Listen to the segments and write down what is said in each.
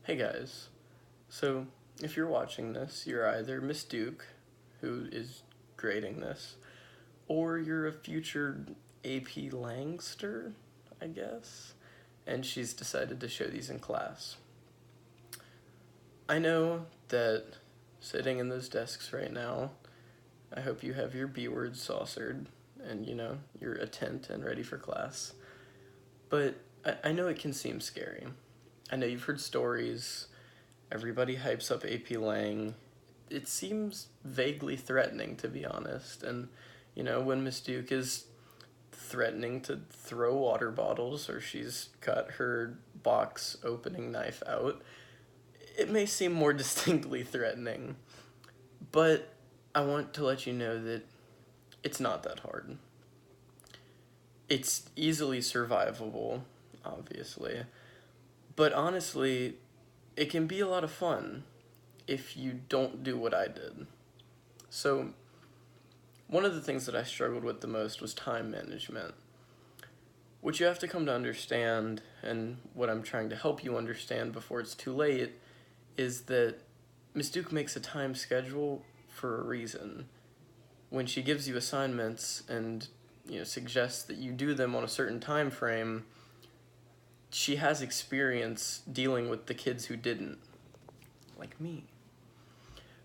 Hey guys, so if you're watching this, you're either Miss Duke, who is grading this, or you're a future AP Langster, I guess, and she's decided to show these in class. I know that sitting in those desks right now, I hope you have your B words saucered and you're attent and ready for class. But I know it can seem scary. I know you've heard stories. Everybody hypes up AP Lang. It seems vaguely threatening, to be honest. And, when Miss Duke is threatening to throw water bottles or she's got her box opening knife out, it may seem more distinctly threatening. But I want to let you know that it's not that hard. It's easily survivable, obviously. But honestly, it can be a lot of fun if you don't do what I did. So, one of the things that I struggled with the most was time management. What you have to come to understand, and what I'm trying to help you understand before it's too late, is that Miss Duke makes a time schedule for a reason. When she gives you assignments and suggests that you do them on a certain time frame, she has experience dealing with the kids who didn't, like me.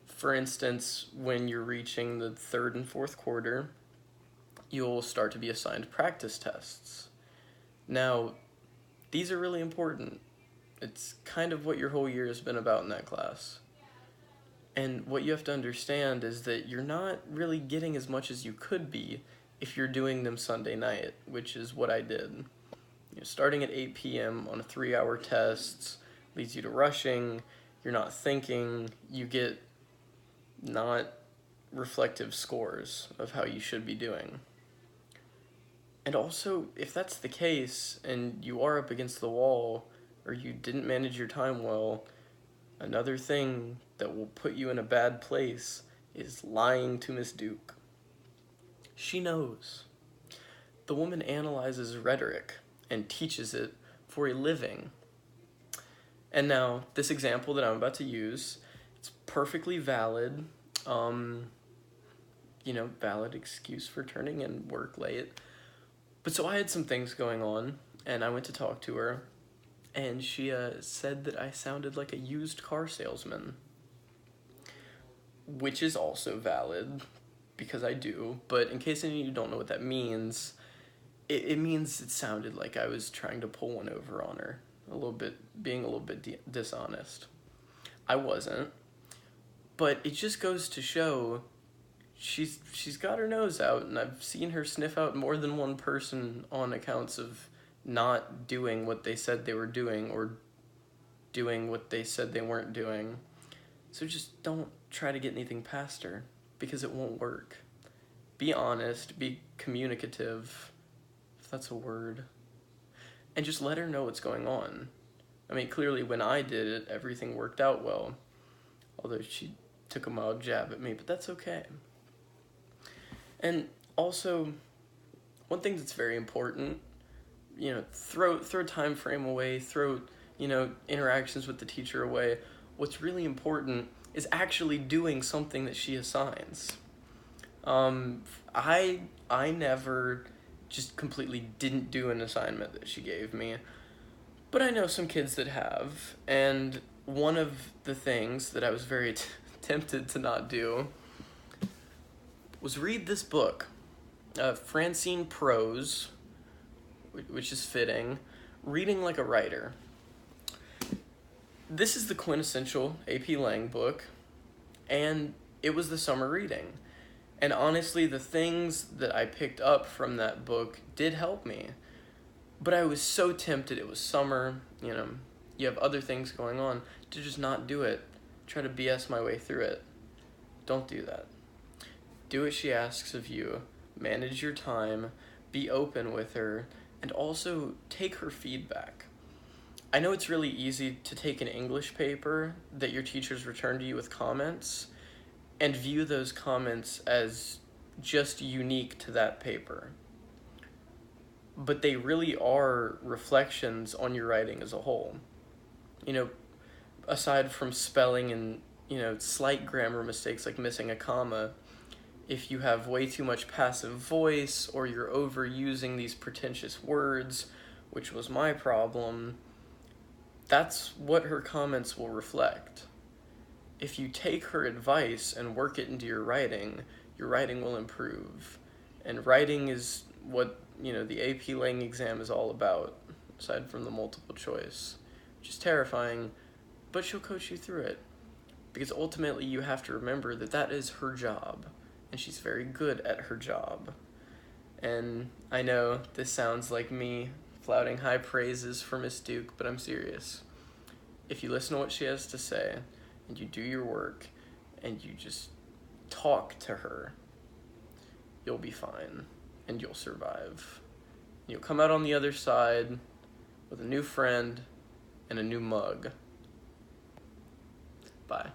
For instance, when you're reaching the third and fourth quarter, you'll start to be assigned practice tests. Now, these are really important. It's kind of what your whole year has been about in that class. And what you have to understand is that you're not really getting as much as you could be if you're doing them Sunday night, which is what I did. Starting at 8 p.m. on a 3-hour test leads you to rushing, you're not thinking, you get not reflective scores of how you should be doing. And also, if that's the case and you are up against the wall or you didn't manage your time well, another thing that will put you in a bad place is lying to Miss Duke. She knows. The woman analyzes rhetoric and teaches it for a living. And now, this example that I'm about to use, it's perfectly valid. Valid excuse for turning in work late. But so I had some things going on, and I went to talk to her, and she said that I sounded like a used car salesman, which is also valid, because I do, but in case any of you don't know what that means, it means it sounded like I was trying to pull one over on her, being a little bit dishonest. I wasn't, but it just goes to show she's got her nose out, and I've seen her sniff out more than one person on accounts of not doing what they said they were doing or doing what they said they weren't doing. So just don't try to get anything past her, because it won't work. Be honest, be communicative, if that's a word, and just let her know what's going on. I mean, clearly when I did it, everything worked out well, although she took a mild jab at me, but that's okay. And also, one thing that's very important, throw time frame away, throw, interactions with the teacher away. What's really important is actually doing something that she assigns. I never just completely didn't do an assignment that she gave me, but I know some kids that have, and one of the things that I was very tempted to not do was read this book, Francine Prose, which is fitting, Reading Like a Writer. This is the quintessential AP Lang book, and it was the summer reading. And honestly, the things that I picked up from that book did help me. But I was so tempted, it was summer, you have other things going on, to just not do it. Try to BS my way through it. Don't do that. Do what she asks of you. Manage your time. Be open with her. And also take her feedback. I know it's really easy to take an English paper that your teachers return to you with comments and view those comments as just unique to that paper. But they really are reflections on your writing as a whole. aside from spelling and, slight grammar mistakes like missing a comma, if you have way too much passive voice or you're overusing these pretentious words, which was my problem, that's what her comments will reflect. If you take her advice and work it into your writing will improve. And writing is what, the AP Lang exam is all about, aside from the multiple choice, which is terrifying, but she'll coach you through it. Because ultimately you have to remember that that is her job, and she's very good at her job. And I know this sounds like me flouting high praises for Miss Duke, but I'm serious. If you listen to what she has to say, and you do your work, and you just talk to her, you'll be fine, and you'll survive. You'll come out on the other side with a new friend and a new mug. Bye.